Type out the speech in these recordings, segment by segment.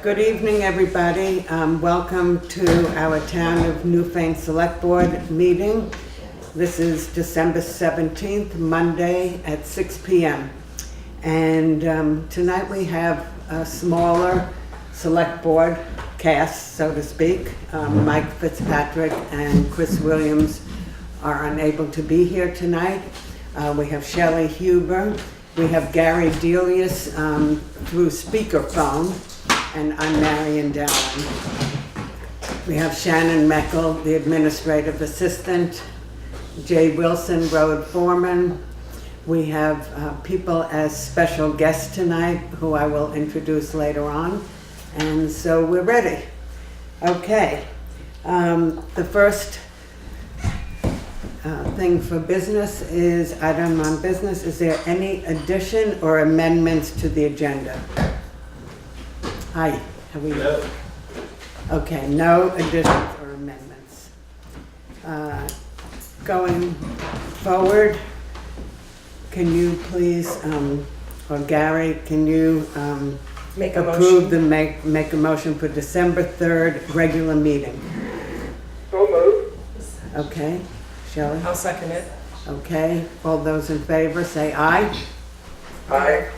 Good evening, everybody. Welcome to our Town of Newfane Selectboard meeting. This is December 17th, Monday at 6 p.m. And tonight we have a smaller select board cast, so to speak. Mike Fitzpatrick and Chris Williams are unable to be here tonight. We have Shelley Huber. We have Gary Delius through speakerphone, and I'm Marion Dallin. We have Shannon Meckel, the administrative assistant, Jay Wilson, road foreman. We have people as special guests tonight who I will introduce later on. And so we're ready. Okay, the first thing for business is, item on business, is there any addition or amendments to the agenda? Hi, how are you? No. Okay, no additions or amendments. Going forward, can you please, or Gary, can you Make a approve motion. make a motion for December 3rd regular meeting? So moved. Okay, Shelley? I'll second it. Okay, all those in favor say aye. Aye.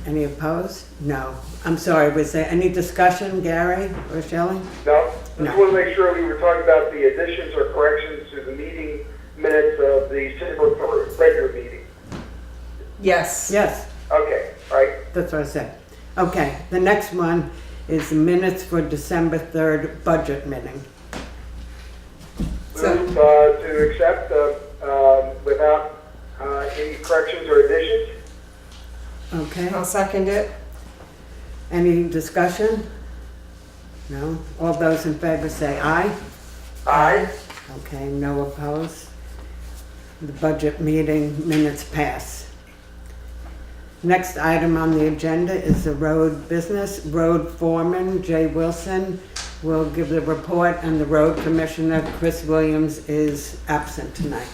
Any opposed? No. I'm sorry, was there any discussion, Gary or Shelley? No, No. just want to make sure we were talking about the additions or corrections to the meeting minutes of the December 1st regular meeting. Yes. Okay, Yes, all right. that's what I said. Okay, the next one is the minutes for December 3rd budget meeting. So- Move to accept without any corrections or additions. Okay, I'll second it. any discussion? No? All those in favor say aye. Aye. Okay, no opposed. The budget meeting minutes pass. Next item on the agenda is the road business. Road foreman, Jay Wilson, will give the report, and the road commissioner, Chris Williams, is absent tonight.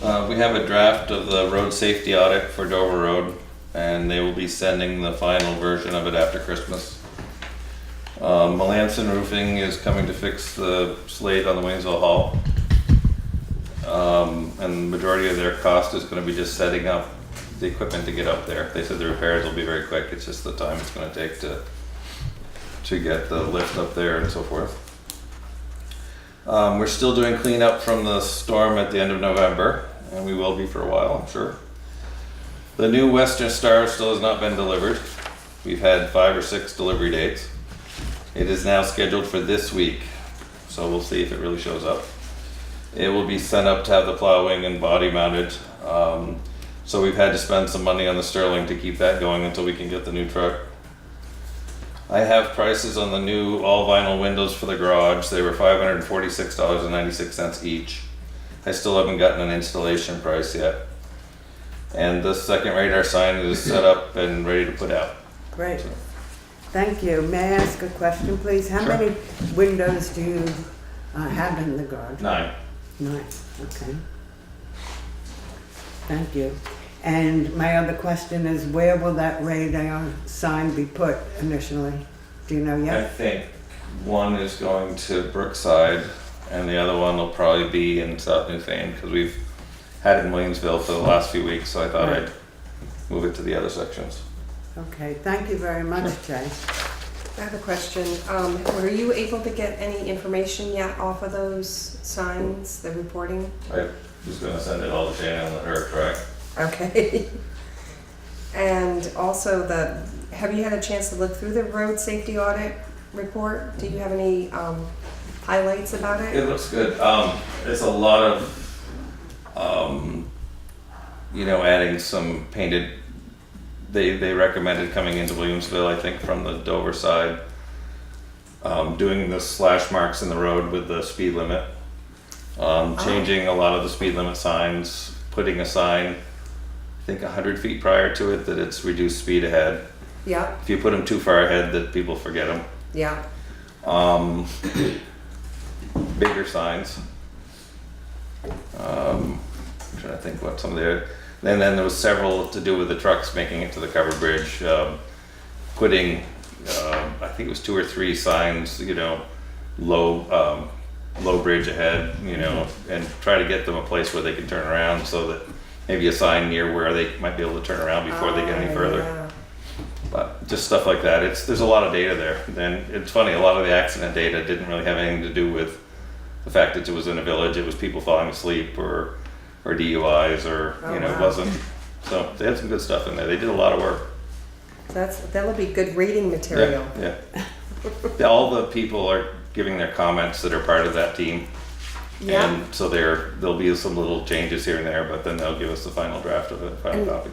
We have a draft of the road safety audit for Dover Road, and they will be sending the final version of it after Christmas. Melanson Roofing is coming to fix the slate on the Waynesville Hall. And the majority of their cost is gonna be just setting up the equipment to get up there. They said the repairs will be very quick, it's just the time it's gonna take to get the lift up there and so forth. We're still doing cleanup from the storm at the end of November, and we will be for a while, I'm sure. The new Western Star still has not been delivered. We've had 5 or 6 delivery dates. It is now scheduled for this week, so we'll see if it really shows up. It will be sent up to have the plow wing and body mounted. So we've had to spend some money on the Sterling to keep that going until we can get the new truck. I have prices on the new all vinyl windows for the garage. They were $546.96 each. I still haven't gotten an installation price yet. And the second radar sign is set up and ready to put out. Great. Thank you. May I ask a question, please? How Sure. many windows do you have in the garage? 9. 9, okay. Thank you. And my other question is, where will that radar sign be put initially? Do you know I yet? think one is going to Brookside and the other one will probably be in South Newfane because we've had it in Williamsville for the last few weeks, so I thought Right. I'd move it to the other sections. Okay, thank you very much, Jay. I have a question. Were you able to get any information yet off of those signs, the reporting? I was gonna send it all to Shannon and let her try. Okay. And also have you had a chance to look through the road safety audit report? Do you have any highlights about It it? looks good. It's a lot of, adding some painted, they recommended coming into Williamsville, I think, from the Dover side, doing the slash marks in the road with the speed limit, changing a lot of the speed limit signs, putting a sign, I think 100 feet prior to it, that it's reduced speed ahead. Yeah, If you put them too far ahead, that people forget them. yeah. Bigger signs. I'm trying to think what some of the, and then there was several to do with the trucks making it to the covered bridge, putting I think it was 2 or 3 signs, low bridge ahead, and try to get them a place where they can turn around, so that maybe a sign near where they might be able to turn around before they get any further. Yeah. But just stuff like that. There's a lot of data there. And it's funny, a lot of the accident data didn't really have anything to do with the fact that it was in a village. It was people falling asleep or DUIs or, Oh, it wow. wasn't. So they had some good stuff in there. They did a lot of work. That'll be good reading material. Yeah. All the people are giving their comments that are part of that team. Yeah. And so there'll be some little changes here and there, but then they'll give us the final draft of it, final And copy.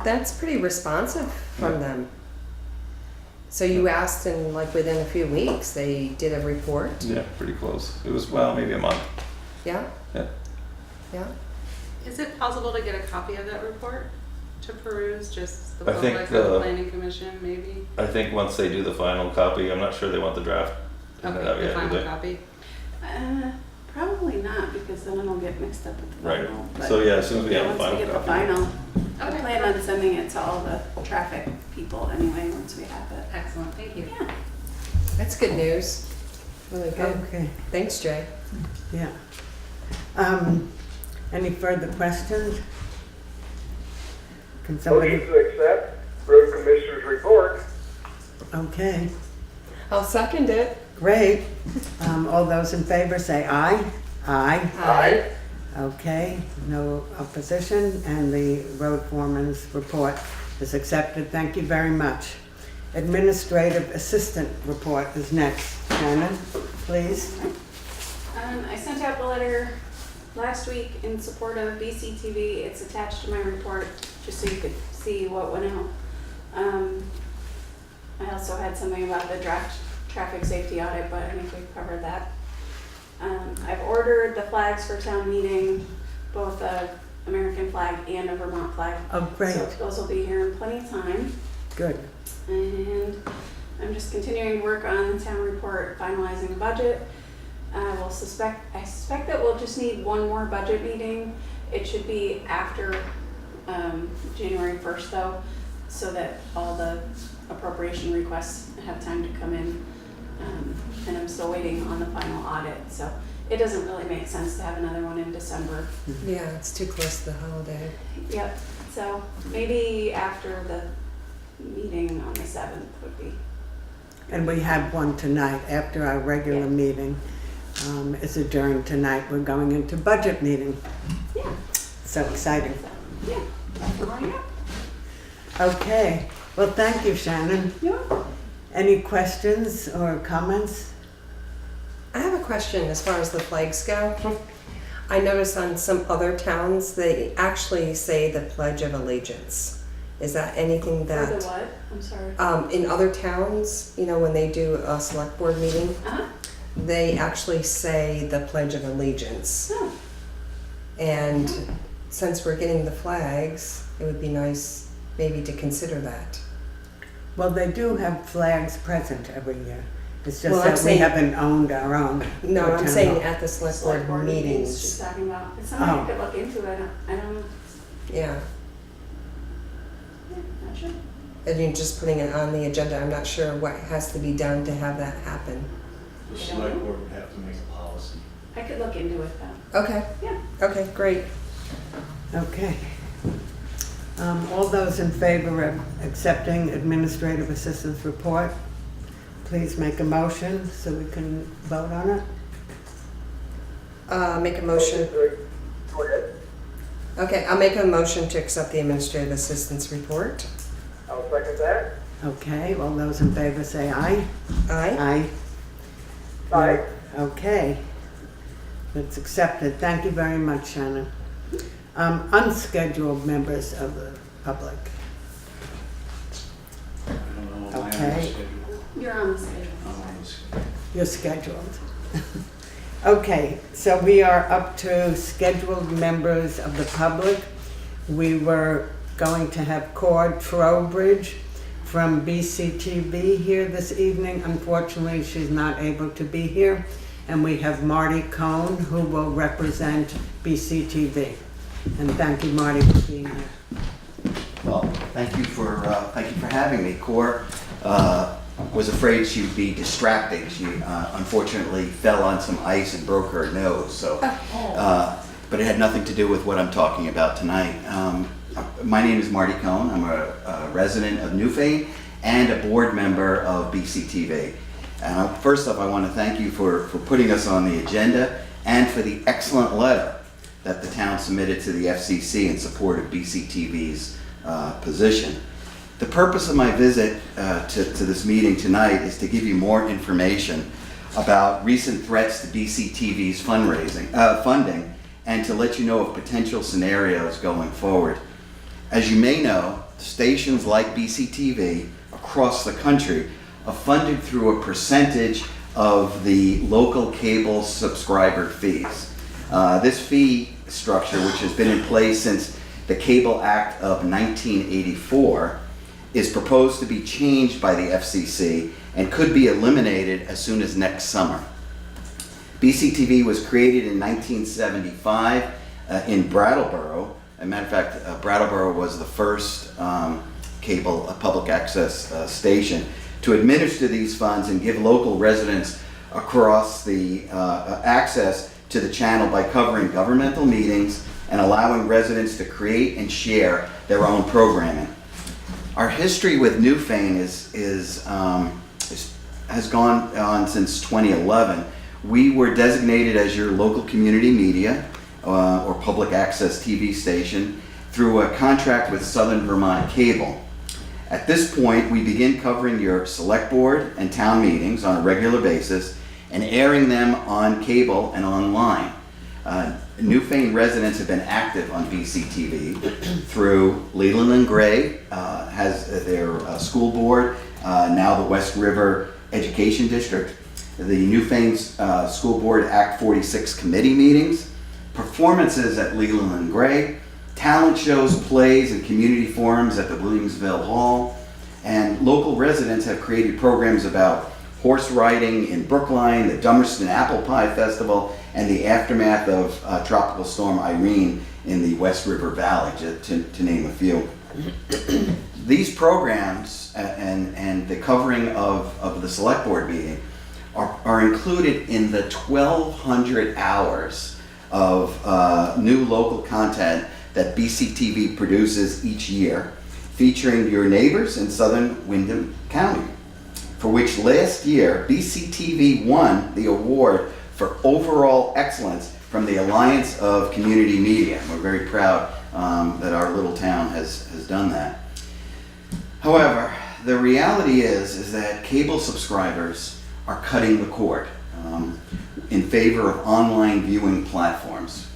that's pretty responsive from them. So you asked, and like within a few weeks, they did a report? Yeah, pretty close. It was, maybe a month. Yeah? Yeah. Yeah? Is it possible to get a copy of that report to peruse, just the I think public or the planning commission, maybe? I think once they do the final copy, I'm not sure they want the draft. Okay, out the yet, do final they? copy. Probably not, because then it'll get mixed up with the Right. final. But So yeah, as soon as we have the once final we get the copy. final, I Okay. plan on sending it to all the traffic people anyway, once we have it. Excellent, thank you. Yeah. That's good news. Really good. Okay, Thanks, Jay. yeah. Any further questions? Can Motion somebody, to accept road commissioner's report. okay, I'll second it. great. All those in favor say aye. Aye. Aye. Okay, no opposition, and the road foreman's report is accepted. Thank you very much. Administrative assistant report is next. Shannon, please. I sent out the letter last week in support of BCTV. It's attached to my report, just so you could see what went out. I also had something about the draft traffic safety audit, but I think we've covered that. I've ordered the flags for town meeting, both a American flag and a Vermont flag. Oh, great, So those will be here in plenty of time. good. And I'm just continuing to work on the town report, finalizing a budget. I suspect that we'll just need one more budget meeting. It should be after January 1st though, so that all the appropriation requests have time to come in. And I'm still waiting on the final audit, so it doesn't really make sense to have another one in December. Yeah, it's too close to the holiday. Yep, so maybe after the meeting on the 7th would be. And we have one tonight after our regular Yeah. meeting is adjourned tonight. We're going into budget meeting. Yeah. So exciting. Yeah, that's all I got. Okay, well, thank you, Shannon. You're welcome. Any questions or comments? I have a question as far as the flags go. I noticed on some other towns, they actually say the Pledge of Allegiance. Is that anything For that, the what? I'm sorry. in other towns, when they do a select board meeting, Uh-huh. they actually say the Pledge of Allegiance. Oh, And since we're getting the flags, it would be nice maybe to consider that. Well, they do have flags present every year. It's just Well, I'm that we saying- haven't owned our own. No, for I'm town saying hall. at the select select board board meetings she's meetings. talking about. It's something Oh. I could look into. I don't know. Yeah, Yeah, not sure. and you're just putting it on the agenda. I'm not sure what has to be done to have that happen. The select board would have to make a policy. I could look into it though. Okay, Yeah. okay, great. Okay. All those in favor of accepting administrative assistance report, please make a motion so we can vote on it. Make a motion. Go ahead. Okay, I'll make a motion to accept the administrative assistance report. I'll second that. Okay, all those in favor say aye. Aye. Aye. Aye. Okay. It's accepted. Thank you very much, Shannon. Unscheduled members of the public. I don't know, am I on the Okay. schedule? You're on the schedule. I'm on the schedule. You're scheduled. Okay, so we are up to scheduled members of the public. We were going to have Cord Trowbridge from BCTV here this evening. Unfortunately, she's not able to be here. And we have Marty Cohn, who will represent BCTV. And thank you, Marty, for being here. Well, thank you for having me. CORE was afraid she'd be distracting. She unfortunately fell on some ice and broke her nose. So, but it had nothing to do with what I'm talking about tonight. My name is Marty Cohn. I'm a resident of Newfane and a board member of BCTV. And first off, I want to thank you for putting us on the agenda and for the excellent letter that the town submitted to the FCC in support of BCTV's position. The purpose of my visit to this meeting tonight is to give you more information about recent threats to BCTV's funding and to let you know of potential scenarios going forward. As you may know, stations like BCTV across the country are funded through a percentage of the local cable subscriber fees. This fee structure, which has been in place since the Cable Act of 1984, is proposed to be changed by the FCC and could be eliminated as soon as next summer. BCTV was created in 1975 in Brattleboro. As a matter of fact, Brattleboro was the first public access station to administer these funds and give local residents across the access to the channel by covering governmental meetings and allowing residents to create and share their own programming. Our history with Newfane has gone on since 2011. We were designated as your local community media or public access TV station through a contract with Southern Vermont Cable. At this point, we begin covering your select board and town meetings on a regular basis and airing them on cable and online. Newfane residents have been active on BCTV through Leland and Gray has their school board, now the West River Education District, the Newfane School Board Act 46 committee meetings, performances at Leland and Gray, talent shows, plays, and community forums at the Williamsville Hall, and local residents have created programs about horse riding in Brookline, the Dummerston Apple Pie Festival, and the aftermath of Tropical Storm Irene in the West River Valley, to name a few. These programs and the covering of the select board meeting are included in the 1,200 hours of new local content that BCTV produces each year, featuring your neighbors in southern Windham County, for which last year BCTV won the award for overall excellence from the Alliance of Community Media. We're very proud that our little town has done that. However, the reality is that cable subscribers are cutting the cord in favor of online viewing platforms,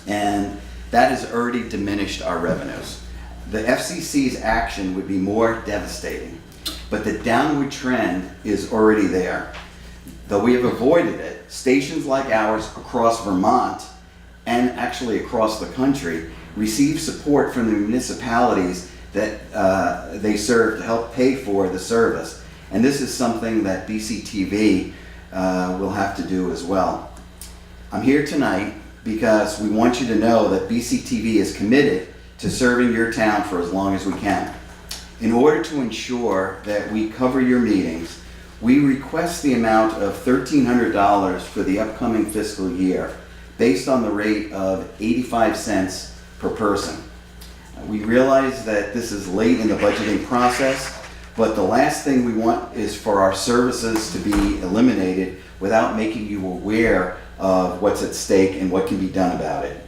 and that has already diminished our revenues. The FCC's action would be more devastating, but the downward trend is already there. Though we have avoided it, stations like ours across Vermont and actually across the country receive support from the municipalities that they serve to help pay for the service. And this is something that BCTV will have to do as well. I'm here tonight because we want you to know that BCTV is committed to serving your town for as long as we can. In order to ensure that we cover your meetings, we request the amount of $1,300 for the upcoming fiscal year, based on the rate of 85 cents per person. We realize that this is late in the budgeting process, but the last thing we want is for our services to be eliminated without making you aware of what's at stake and what can be done about it.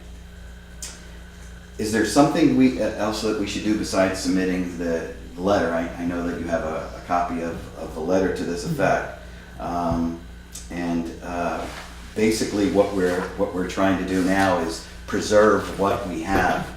Is there something else that we should do besides submitting the letter? I know that you have a copy of the letter to this effect. Basically what we're trying to do now is preserve what we have.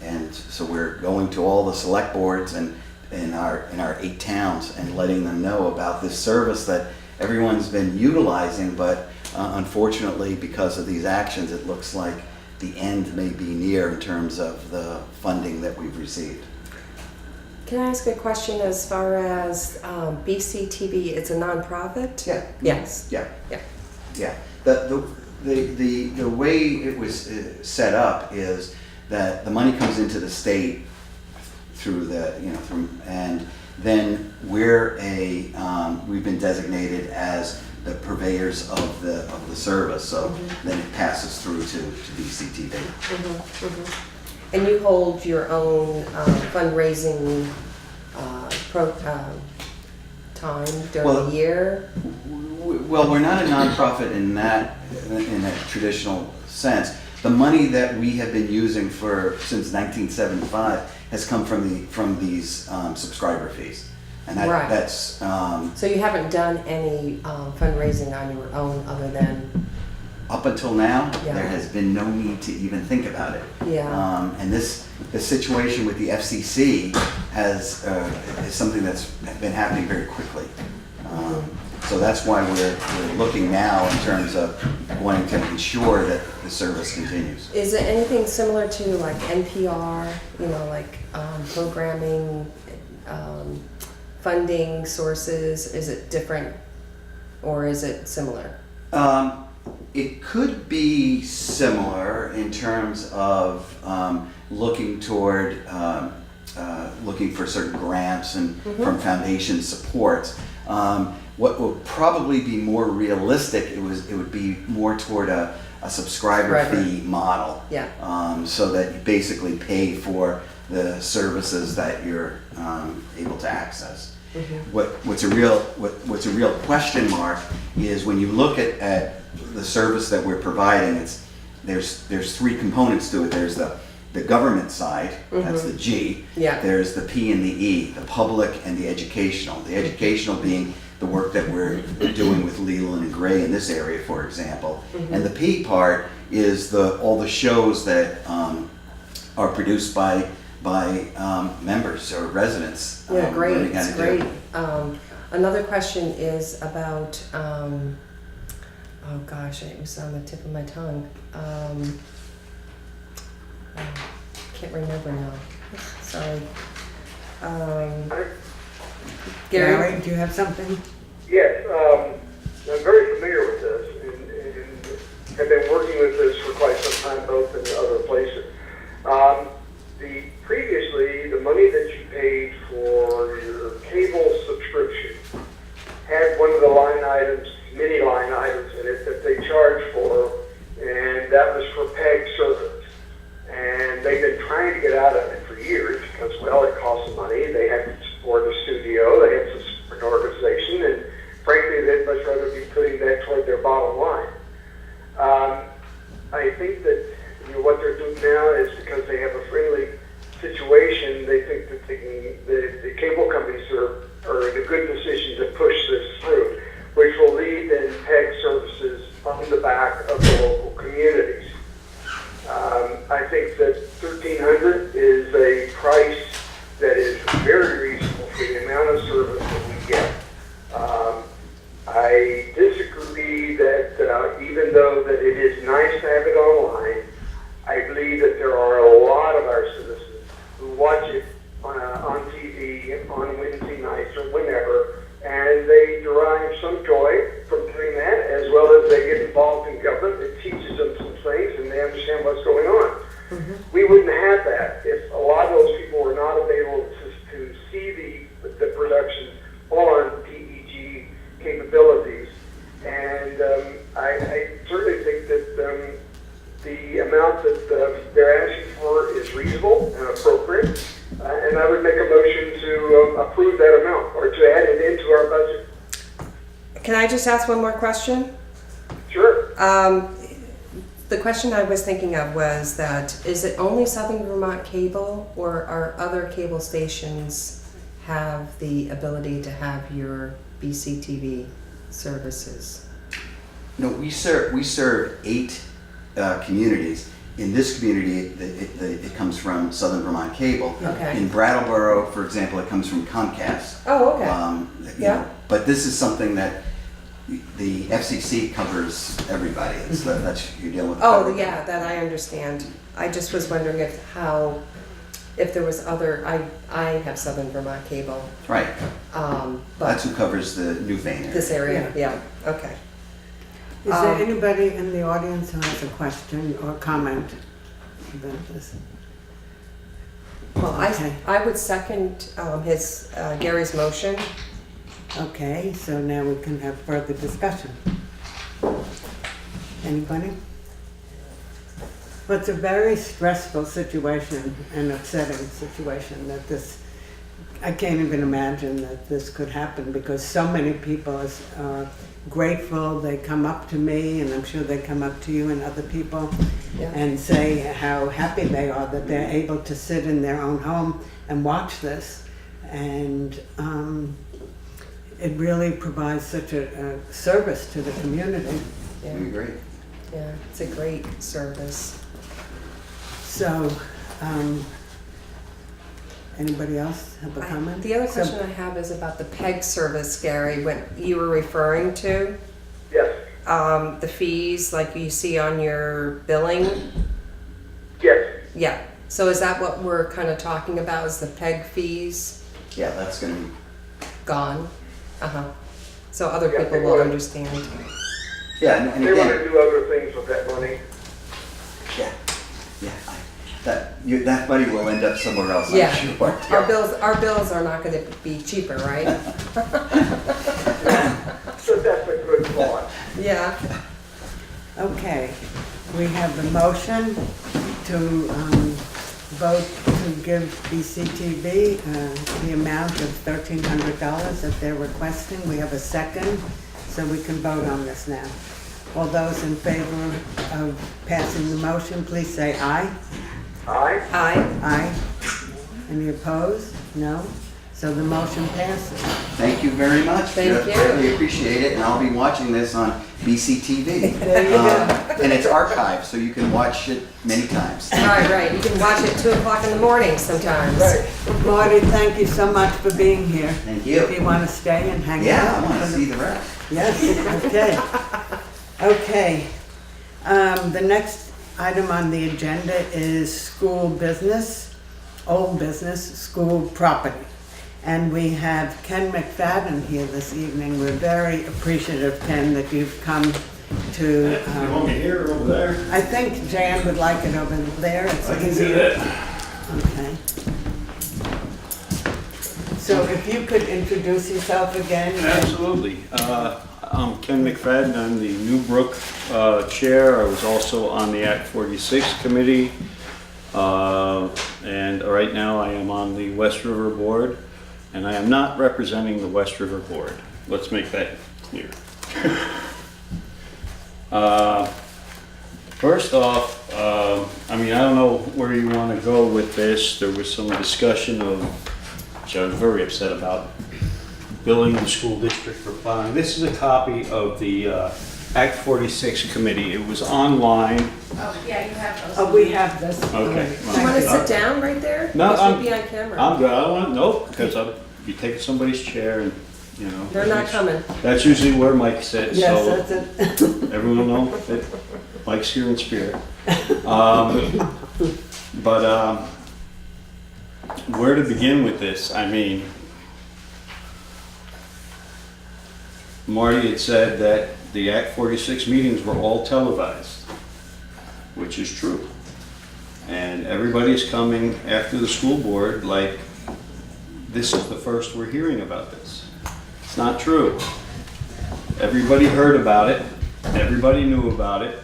And so we're going to all the select boards and in our 8 towns and letting them know about this service that everyone's been utilizing, but unfortunately because of these actions it looks like the end may be near in terms of the funding that we've received. Can I ask a question as far as BCTV? It's a nonprofit? Yeah. Yes. Yeah. Yeah. Yeah. The way it was set up is that the money comes into the state through and then we're we've been designated as the purveyors of the service, so then it passes through to BCTV. And you hold your own fundraising time during Well, the year? Well, we're not a nonprofit in that traditional sense. The money that we have been using since 1975 has come from these subscriber fees, and Right. that's So you haven't done any fundraising on your own other than, up until now. Yeah. There has been no need to even think about it. yeah, And the situation with the FCC is something that's been happening very quickly. So that's why we're looking now in terms of wanting to ensure that the service continues. is it anything similar to like NPR, like programming, funding sources? Is it different or is it similar? It could be similar in terms of looking for certain grants and from foundation supports. What would probably be more realistic, it would be more toward a subscriber fee model. Yeah. So that you basically pay for the services that you're able to access. What's a real question mark is when you look at the service that we're providing. There's three components to it. There's the government side, that's the G. Yeah. There's the P and the E, the public and the educational. The educational being the work that we're doing with Leland and Gray in this area, for example. And the P part is all the shows that are produced by members or residents. Yeah, great, learning how it's to do. great. Another question is about, oh gosh, it was on the tip of my tongue. Can't remember now. Sorry. Gary? Gary, do you have something? Yes, I'm very familiar with this and have been working with this for quite some time, both in other places. Previously, the money that you paid for your cable subscription had one of the line items, many line items in it that they charged for, and that was for PEG service. And they've been trying to get out of it for years because, well, it costs money. They have to support a studio, they have to support an organization, and frankly, they'd much rather be putting that toward their bottom line. I think that what they're doing now is because they have a friendly situation, they think that the cable companies are in a good position to push this through, which will lead in PEG services on the back of the local communities. I think that $1,300 is a price that is very reasonable for the amount of service that we get. I disagree that even though that it is nice to have it online, I believe that there are a lot of our citizens who watch it on TV on Wednesday nights or whenever, and they derive some joy from doing that, as well as they get involved in government. It teaches them some things, and they understand what's going on. We wouldn't have that if a lot of those people were not available to see the production on PEG capabilities. And I certainly think that the amount that they're asking for is reasonable and appropriate, and I would make a motion to approve that amount or to add it into our budget. Can I just ask one more question? Sure. The question I was thinking of was that, is it only Southern Vermont Cable, or are other cable stations have the ability to have your BCTV services? No, we serve 8 communities. In this community, it comes from Southern Vermont Cable. Okay. In Brattleboro, for example, it comes from Comcast. Oh, okay. You know, but this is something that the FCC covers everybody. That's you're dealing with. Oh, yeah, that I understand. I just was wondering if there was other, I have Southern Vermont Cable, Right. but That's who covers the Newfane area. this area, yeah, okay. Is there anybody in the audience who has a question or comment about this? Well, Okay. I would second Gary's motion Okay, so now we can have further discussion. Anybody? Well, it's a very stressful situation and upsetting situation that this, I can't even imagine that this could happen because so many people are grateful. They come up to me, and I'm sure they come up to you and other people, Yeah. and say how happy they are that they're able to sit in their own home and watch this. And it really provides such a service to the community. Yeah, We agree. yeah, it's a great service. So, anybody else have a comment? The other So- question I have is about the PEG service, Gary, what you were referring to. Yes, The fees like you see on your billing. yes. Yeah, so is that what we're kind of talking about, is the PEG fees Yeah, that's gonna be, gone? Uh-huh. So other Yeah, people they will would. understand. yeah, and They want to again, do other things with that money. yeah, yeah. That money will end up somewhere else, Yeah. I'm sure. Our bills are not gonna be cheaper, right? So that's a good thought. Yeah. Okay, we have the motion to vote to give BCTV the amount of $1,300 that they're requesting. We have a second, so we can vote on this now. All those in favor of passing the motion, please say aye. Aye? Aye. Aye. Any opposed? No? So the motion passes. Thank you very much. Thank you. Really appreciate it, and I'll be watching this on BCTV. There you go. And it's archived, so you can watch it many times. Right. You can watch it 2 o'clock in the morning sometimes. Marty, thank you so much for being here. Thank Do you you. want to stay and hang out? Yeah, I want to see the rest. Yes, okay. Okay. The next item on the agenda is school business, old business, school property. And we have Ken McFadden here this evening. We're very appreciative, Ken, that you've come to, You want me here or over there? I think Jan would like it over there. It's I can easier. do that. Okay. So if you could introduce yourself again. Absolutely. I'm Ken McFadden. I'm the Newbrook Chair. I was also on the Act 46 Committee. And right now I am on the West River Board. And I am not representing the West River Board. Let's make that clear. First off, I don't know where you want to go with this. There was some discussion of, which I was very upset about, billing the school district for plowing. This is a copy of the Act 46 committee. It was online. Oh, yeah, you have those. Oh, we have this. Okay. Do you want to sit down right there? No, You should be on camera. I'm good. I don't want, nope, because I'll be taking somebody's chair and, you know. They're not coming. That's usually where Mike sits, Yes, so that's it. everyone will know that Mike's here in spirit. Where to begin with this? Marty had said that the Act 46 meetings were all televised, which is true. And everybody's coming after the school board like this is the first we're hearing about this. It's not true. Everybody heard about it. Everybody knew about it.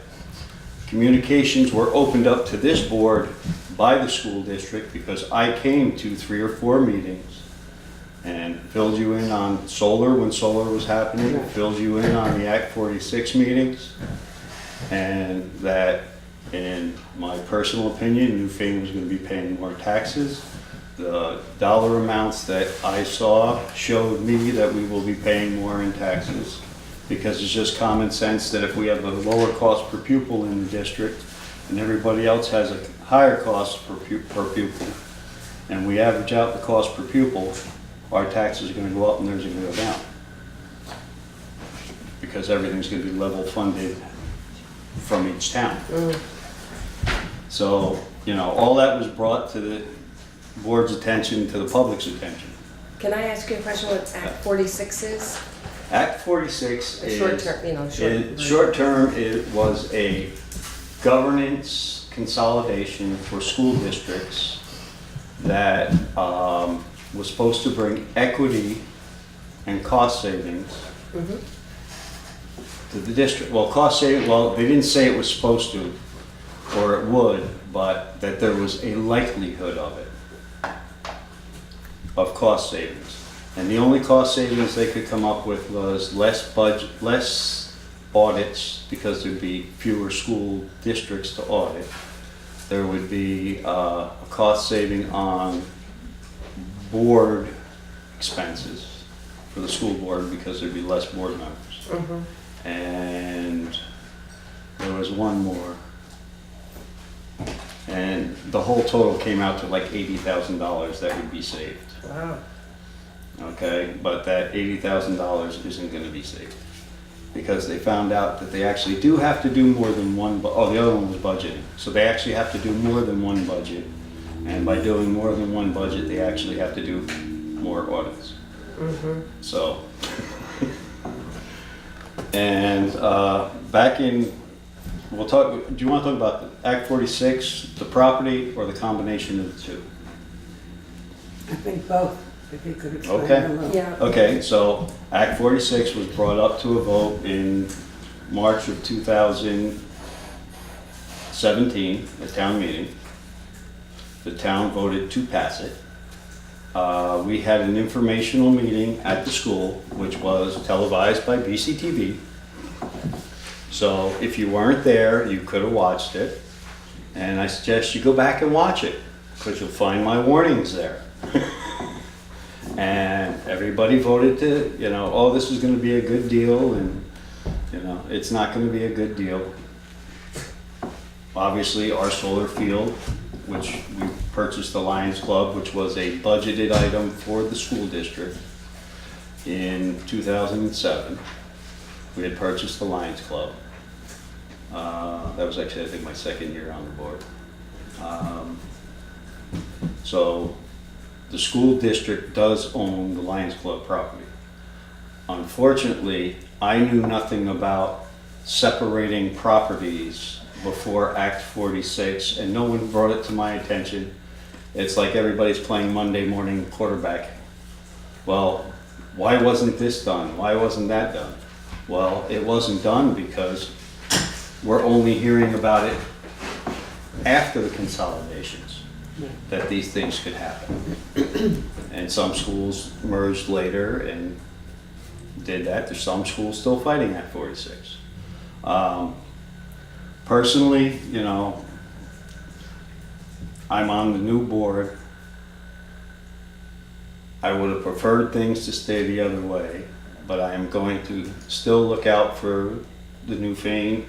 Communications were opened up to this board by the school district because I came to 3 or 4 meetings and filled you in on solar when solar was happening, filled you in on the Act 46 meetings, and that, in my personal opinion, Newfane was going to be paying more taxes. The dollar amounts that I saw showed me that we will be paying more in taxes, because it's just common sense that if we have a lower cost per pupil in the district and everybody else has a higher cost per pupil, and we average out the cost per pupil, our taxes are going to go up and theirs are going to go down, because everything's going to be level funded from each town. So, all that was brought to the board's attention, to the public's attention. Can I ask you a question what Act 46 is? Act 46 The is... short term, Short term, it was a governance consolidation for school districts that was supposed to bring equity and cost savings to the district. Well, cost saving, well, they didn't say it was supposed to, or it would, but that there was a likelihood of it, of cost savings. And the only cost savings they could come up with was less budget, less audits, because there'd be fewer school districts to audit. There would be a cost saving on board expenses for the school board, because there'd be less board members. And there was one more. And the whole total came out to like $80,000 that would be saved. Wow. Okay, but that $80,000 isn't gonna be saved, because they found out that they actually do have to do more than one, the other one was budgeting. So they actually have to do more than one budget. And by doing more than one budget, they actually have to do more audits. So, and back in, we'll talk, do you want to talk about the Act 46, the property, or the combination of the two? I think both, if you could explain Okay. a little. Yeah. Okay, so Act 46 was brought up to a vote in March of 2017, at town meeting. The town voted to pass it. We had an informational meeting at the school, which was televised by BCTV. So if you weren't there, you could have watched it. And I suggest you go back and watch it, because you'll find my warnings there. And everybody voted to, oh, this is gonna be a good deal, and, it's not gonna be a good deal. Obviously, our solar field, which we purchased the Lions Club, which was a budgeted item for the school district in 2007. We had purchased the Lions Club. That was actually, I think, my second year on the board. So the school district does own the Lions Club property. Unfortunately, I knew nothing about separating properties before Act 46, and no one brought it to my attention. It's like everybody's playing Monday morning quarterback. Well, why wasn't this done? Why wasn't that done? Well, it wasn't done because we're only hearing about it after the consolidations, that these things could happen. And some schools merged later and did that. There's some schools still fighting Act 46. Personally, I'm on the new board. I would have preferred things to stay the other way, but I am going to still look out for the Newfane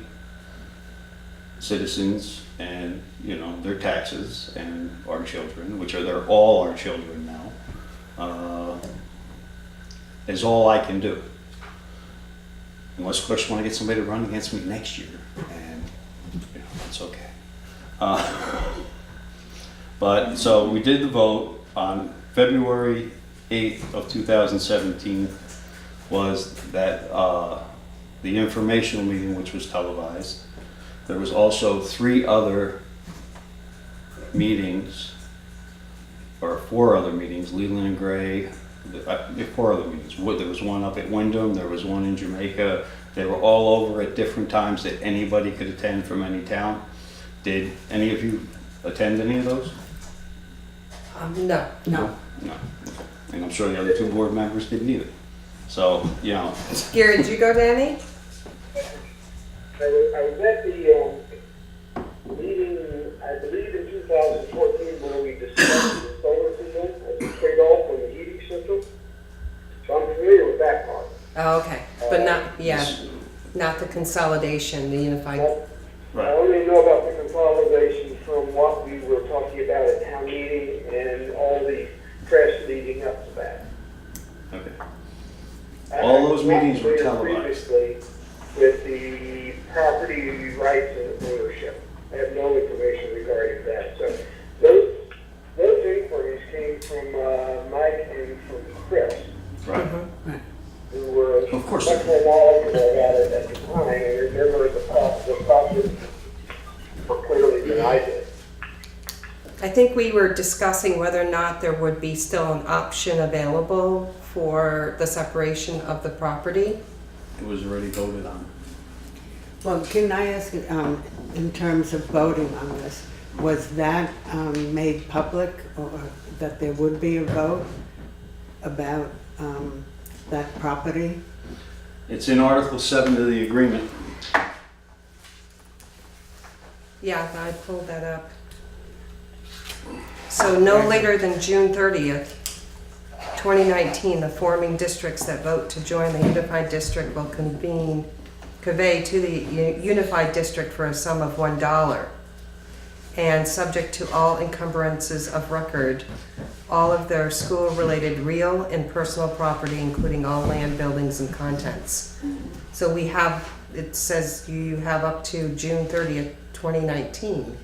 citizens and, their taxes and our children, which they're all our children now, is all I can do. Unless, of course, you want to get somebody to run against me next year, and it's okay. But so we did the vote on February 8th of 2017 was that the informational meeting, which was televised. There was also 3 other meetings, or 4 other meetings, Leland and Gray, 4 other meetings. There was one up at Wyndham, there was one in Jamaica. They were all over at different times that anybody could attend from any town. Did any of you attend any of those? No. No. No. And I'm sure the other 2 board members didn't either. So, Gary, did you go to any? I was at the meeting, I believe in 2014, where we discussed the solar field and the trade-off on the heating system. So I'm familiar with that part. Oh, okay, but not the consolidation, the unified. I only know about the consolidation from what we were talking about at town meeting and all the press leading up to that. okay. All those meetings were I was televised. previously with the property rights and ownership. I have no information regarding that. So those inquiries came from Mike and from Chris, Right. who were Of course much more knowledgeable about it at the time, and remember the process more clearly than I did. I think we were discussing whether or not there would be still an option available for the separation of the property? It was already voted on. Well, can I ask, in terms of voting on this, was that made public, or that there would be a vote about that property? It's in Article 7 of the agreement. Yeah, I pulled that up. So no later than June 30th, 2019, the forming districts that vote to join the unified district will convey to the unified district for a sum of $1. And subject to all encumbrances of record, all of their school-related real and personal property, including all land, buildings, and contents. So we have, it says you have up to June 30th, 2019.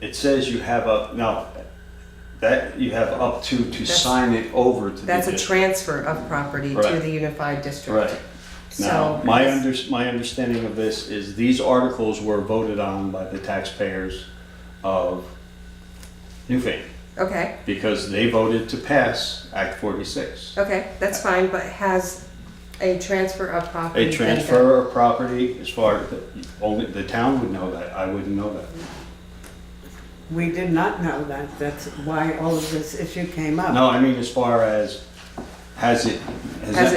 It says you have that you have up to That's- sign it over to the That's a district. transfer of property to Right. the unified district. Right. Now, So- my understanding of this is these articles were voted on by the taxpayers of Newfane Okay, because they voted to pass Act 46. okay, that's fine, but has a transfer of property A been done? transfer of property, as far as, only the town would know that, I wouldn't know that. We did not know that. That's why all of this issue came up. No, I mean, as far as, has it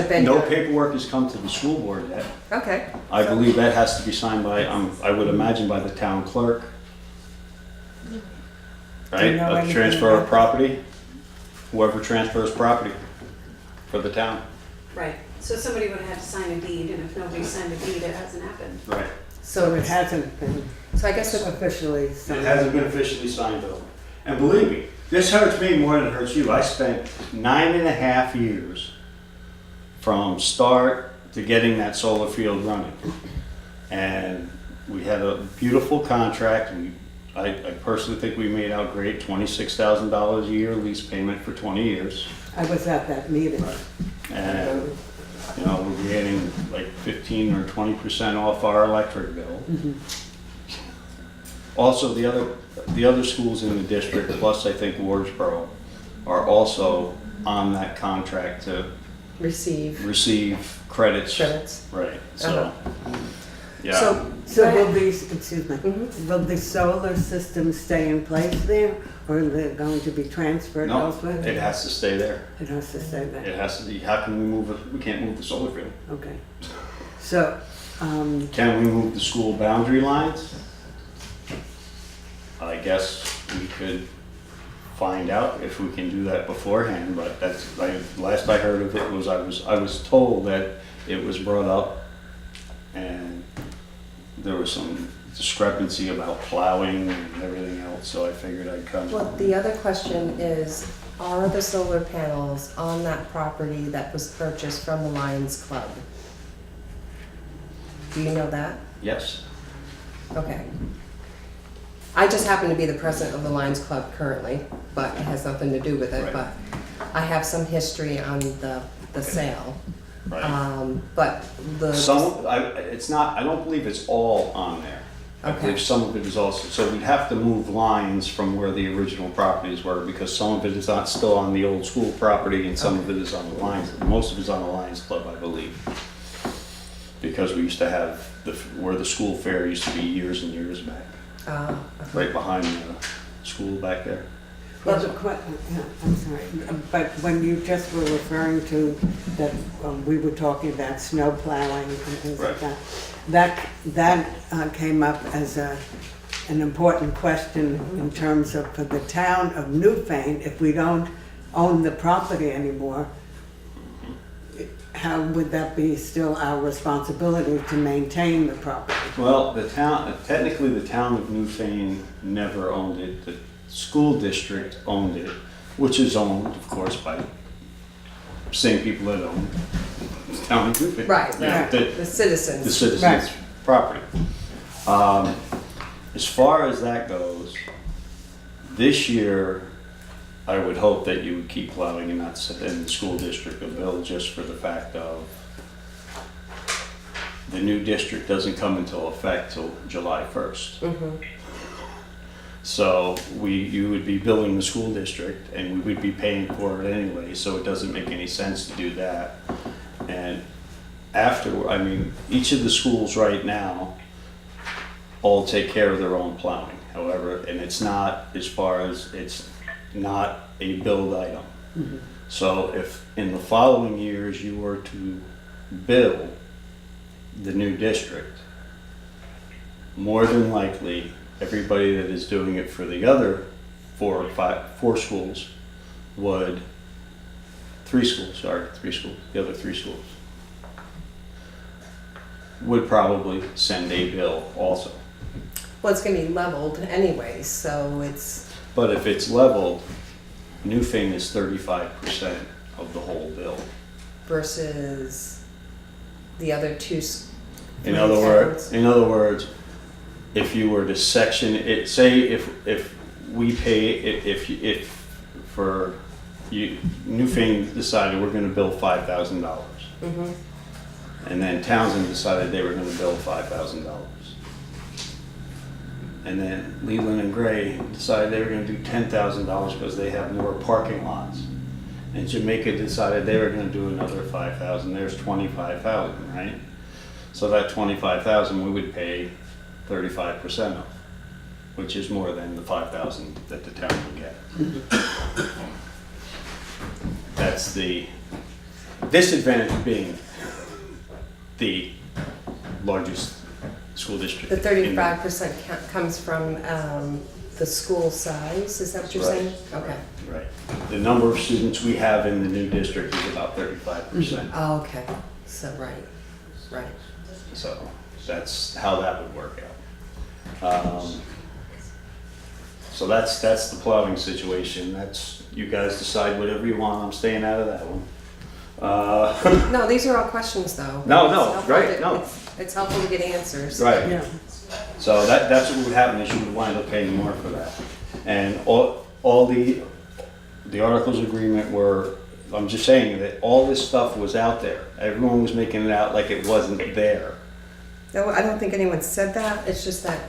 been no done? paperwork has come to the school board yet. Okay. I so- believe that has to be signed by, I would imagine by the town clerk. Do Right, you know a anything transfer about of property, whoever transfers property for the town. Right, so somebody would have to sign a deed, and if nobody signed a deed, it hasn't happened. Right. So it hasn't been So I guess the officially It signed. hasn't been officially signed though. And believe me, this hurts me more than it hurts you. I spent 9.5 years from start to getting that solar field running. And we had a beautiful contract. I personally think we made out great, $26,000 a year lease payment for 20 years. I was at that meeting. And, you know, we're getting like 15 or 20% off our electric bill. Also, the other schools in the district, plus I think Wardsboro, are also on that contract to receive receive credits. credits. Right, so, Uh-huh. yeah. So will these, excuse me, Mhm. will the solar system stay in place there, or are they going to be transferred No, elsewhere? it has to stay there. It has to stay there. It has to be, how can we move it? We can't move the solar field. Okay. So, Can we move the school boundary lines? I guess we could find out if we can do that beforehand, but that's, last I heard of it was, I was told that it was brought up and there was some discrepancy about plowing and everything else, so I figured I'd come. Well, the other question is, are the solar panels on that property that was purchased from the Lions Club? Do you know that? Yes, Okay. I just happen to be the president of the Lions Club currently, but it has nothing to do with it, Right. but I have some history on the sale. right. But the. It's not, I don't believe it's all on there. I Okay. believe some of it is also, so we'd have to move lines from where the original properties were, because some of it is not still on the old school property and some of it is on the Lions, most of it is on the Lions Club, I believe. Because we used to have where the school fair used to be years and years back, right behind the school back there. well, I'm sorry, but when you just were referring to that, we were talking about snow plowing and things like Right. that came up as an important question in terms of, for the town of Newfane, if we don't own the property anymore, how would that be still our responsibility to maintain the property? Well, technically the town of Newfane never owned it. The school district owned it, which is owned, of course, by same people that own the town of Newfane. Right, Yeah, right, the the citizens. citizens' property. As far as that goes, this year, I would hope that you would keep plowing and not sit in the school district of Bill, just for the fact of the new district doesn't come into effect till July 1st. Mhm. So you would be billing the school district and we would be paying for it anyway, so it doesn't make any sense to do that. And after, I mean, each of the schools right now all take care of their own plowing, however, and it's not, as far as, it's not a billed item. So if in the following years you were to bill the new district, more than likely, everybody that is doing it for the other four schools would, the other three schools would probably send a bill also. Well, it's gonna be leveled anyway, so it's, But if it's leveled, Newfane is 35% of the whole bill. versus the other two. In other words, if you were to section it, say if we pay, if for you, Newfane decided we're gonna bill $5,000. And then Townsend decided they were gonna bill $5,000. And then Leland and Gray decided they were gonna do $10,000 because they have more parking lots. And Jamaica decided they were gonna do another 5,000, there's 25,000, right? So that 25,000 we would pay 35% of, which is more than the 5,000 that the town would get. That's the disadvantage of being the largest school district. The in 35% comes from the school size, is that what you're Right. saying? Okay. Right. The number of students we have in the new district is about 35%. Oh, okay, so, right. So that's how that would work out. So that's the plowing situation. That's, you guys decide whatever you want. I'm staying out of that one. No, these are all questions though. No, It's helpful right, to- no. It's helpful to get answers. Right. Yeah. So that's what would happen, is you would wind up paying more for that. And all the articles of agreement were, I'm just saying that all this stuff was out there. Everyone was making it out like it wasn't there. No, I don't think anyone said that. It's just that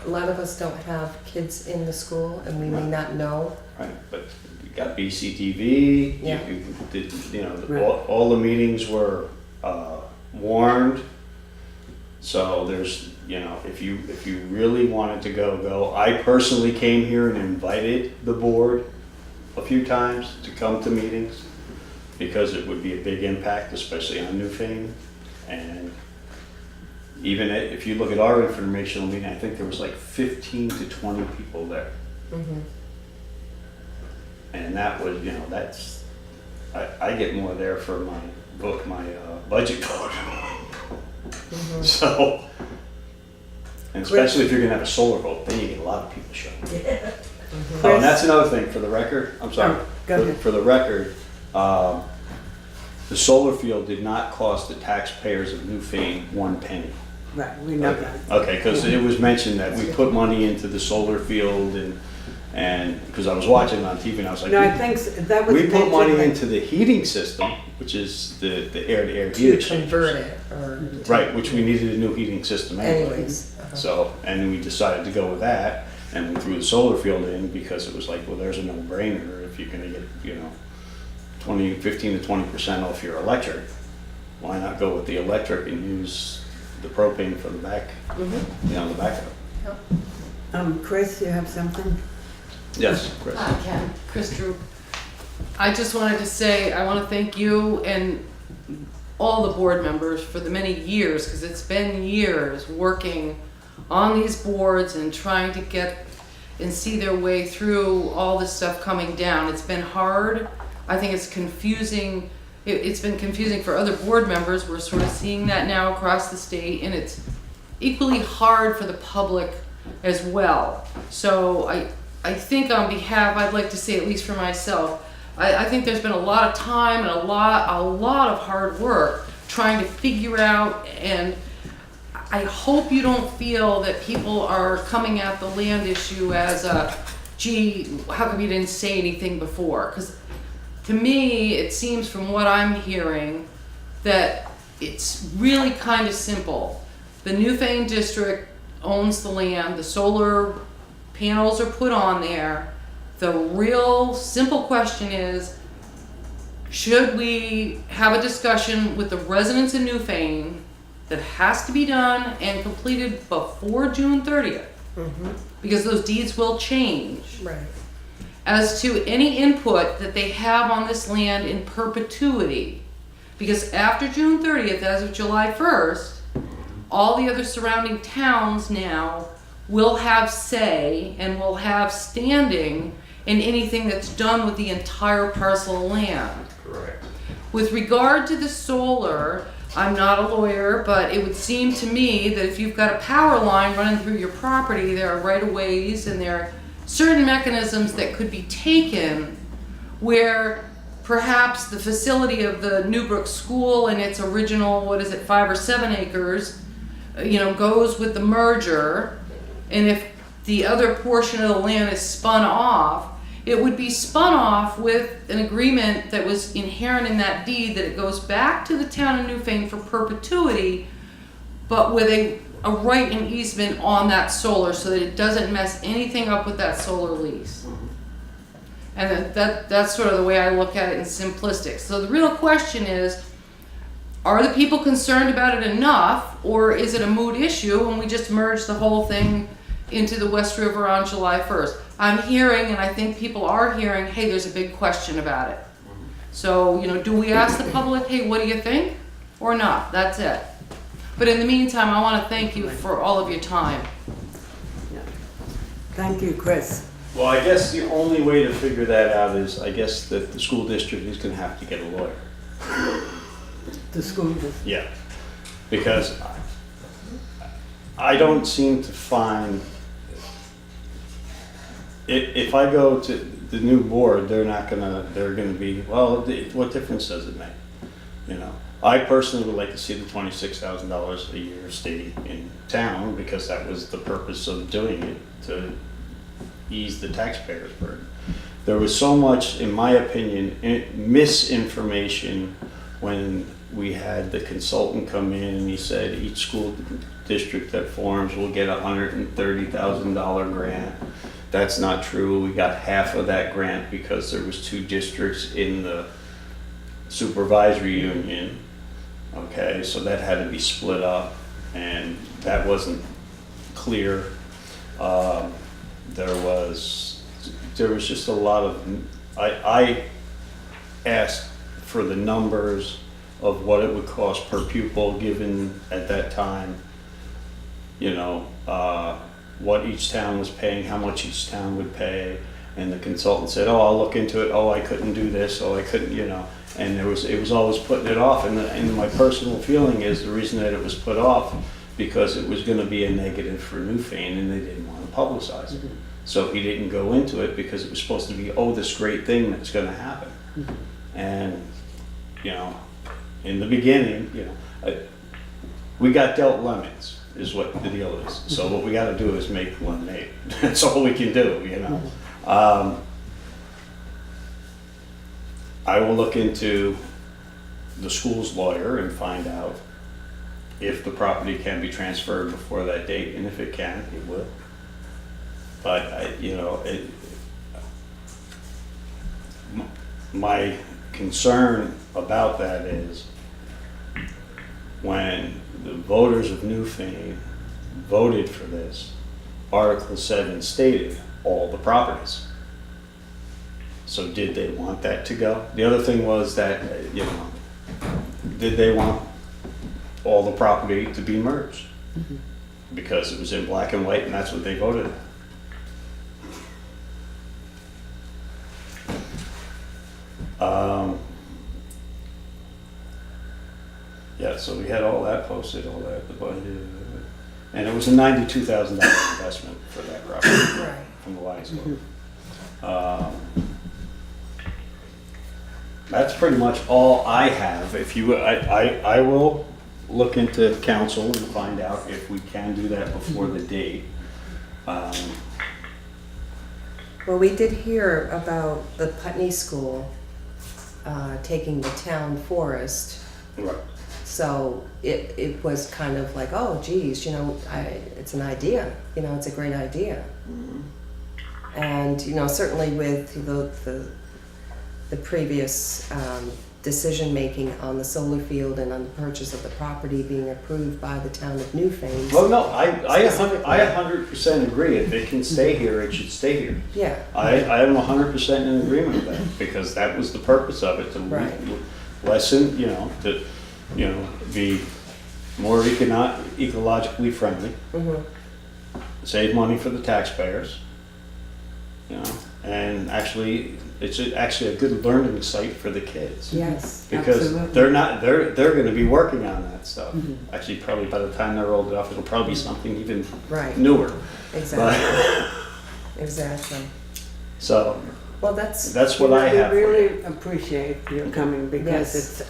a lot of us don't have kids in the school and we may not know. Right, but you got BCTV, Yeah. Right. all the meetings were warned. So there's, if you really wanted to go. I personally came here and invited the board a few times to come to meetings because it would be a big impact, especially on Newfane. And even if you look at our informational meeting, I think there was like 15 to 20 people there. And that was, that's, I get more there for my budget vote. So, and especially if you're gonna have a solar vote, then you get a lot of people showing. Oh, and that's another thing, for the record, I'm sorry. Go ahead. For the record, the solar field did not cost the taxpayers of Newfane 1 penny. Right, we know that. Okay, because it was mentioned that we put money into the solar field and, because I was watching it on TV and I was like, No, I think that was we put money mentioned, into the heating system, which is the air-to-air heat To exchangers. convert it or. Right, which we needed a new heating system anyway. Anyways. So, and we decided to go with that, and we threw the solar field in because it was like, well, there's a no-brainer if you're gonna get, 15 to 20% off your electric. Why not go with the electric and use the propane for the back, the backup? Chris, you have something? Yes, Chris. Ken, Chris Drew. I just wanted to say, I want to thank you and all the board members for the many years, because it's been years working on these boards and trying to get and see their way through all this stuff coming down. It's been hard. I think it's confusing. It's been confusing for other board members. We're sort of seeing that now across the state, and it's equally hard for the public as well. So I think on behalf, I'd like to say, at least for myself, I think there's been a lot of time and a lot of hard work trying to figure out, and I hope you don't feel that people are coming at the land issue as a, gee, how come you didn't say anything before? Because to me, it seems from what I'm hearing that it's really kind of simple. The Newfane district owns the land, the solar panels are put on there. The real simple question is, should we have a discussion with the residents in Newfane that has to be done and completed before June 30th? Because those deeds will change. Right. As to any input that they have on this land in perpetuity. Because after June 30th, as of July 1st, all the other surrounding towns now will have say and will have standing in anything that's done with the entire parcel of land. Correct. With regard to the solar, I'm not a lawyer, but it would seem to me that if you've got a power line running through your property, there are right-of-ways and there are certain mechanisms that could be taken where perhaps the facility of the Newbrook school and its original, 5 or 7 acres, goes with the merger, and if the other portion of the land is spun off, it would be spun off with an agreement that was inherent in that deed that it goes back to the town of Newfane for perpetuity, but with a right and easement on that solar so that it doesn't mess anything up with that solar lease. And that's sort of the way I look at it in simplistic. So the real question is, are the people concerned about it enough, or is it a moot issue and we just merge the whole thing into the West River on July 1st? I'm hearing, and I think people are hearing, hey, there's a big question about it. So, do we ask the public, hey, what do you think? Or not? That's it. But in the meantime, I want to thank you for all of your time. Thank you, Chris. Well, I guess the only way to figure that out is, I guess that the school district is gonna have to get a lawyer. The school district. Yeah, because I don't seem to find, if I go to the new board, they're gonna be, well, what difference does it make? I personally would like to see the $26,000 a year stay in town, because that was the purpose of doing it, to ease the taxpayers' burden. There was so much, in my opinion, misinformation when we had the consultant come in and he said each school district that forms will get a $130,000 grant. That's not true. We got half of that grant because there was 2 districts in the supervisory union. Okay, so that had to be split up, and that wasn't clear. There was just a lot of, I asked for the numbers of what it would cost per pupil, given at that time, what each town was paying, how much each town would pay, and the consultant said, oh, I'll look into it, oh, I couldn't do this, oh, I couldn't, and it was always putting it off, and my personal feeling is the reason that it was put off, because it was gonna be a negative for Newfane, and they didn't want to publicize it. So he didn't go into it because it was supposed to be, this great thing that's gonna happen. And, in the beginning, we got dealt lemons, is what the deal is. So what we gotta do is make lemonade. That's all we can do, I will look into the school's lawyer and find out if the property can be transferred before that date, and if it can, it will. But, my concern about that is when the voters of Newfane voted for this, Article 7 stated all the properties. So did they want that to go? The other thing was that, did they want all the property to be merged? Because it was in black and white and that's what they voted on. Yeah, so we had all that posted, all that, the budget, and it was a $92,000 investment for that property from the Lions Club. That's pretty much all I have. If you, I will look into council and find out if we can do that before the date. Well, we did hear about the Putney School taking the town forest. Right. So it was kind of like, oh, geez, it's an idea. It's a great idea. And, you know, certainly with the previous decision-making on the solar field and on the purchase of the property being approved by the town of Newfane. Well, no, I 100% agree. If it can stay here, it should stay here. Yeah, I am 100% in agreement with that, because that was the purpose of it, to Right. lessen, be more ecologically friendly, save money for the taxpayers, and actually, it's actually a good learning site for the kids. yes, Because absolutely. they're gonna be working on that stuff. Actually, probably by the time they're old enough, it'll probably be something even Right, newer. exactly, exactly. So, Well, that's, that's what I have We for you. really appreciate your coming because Yes.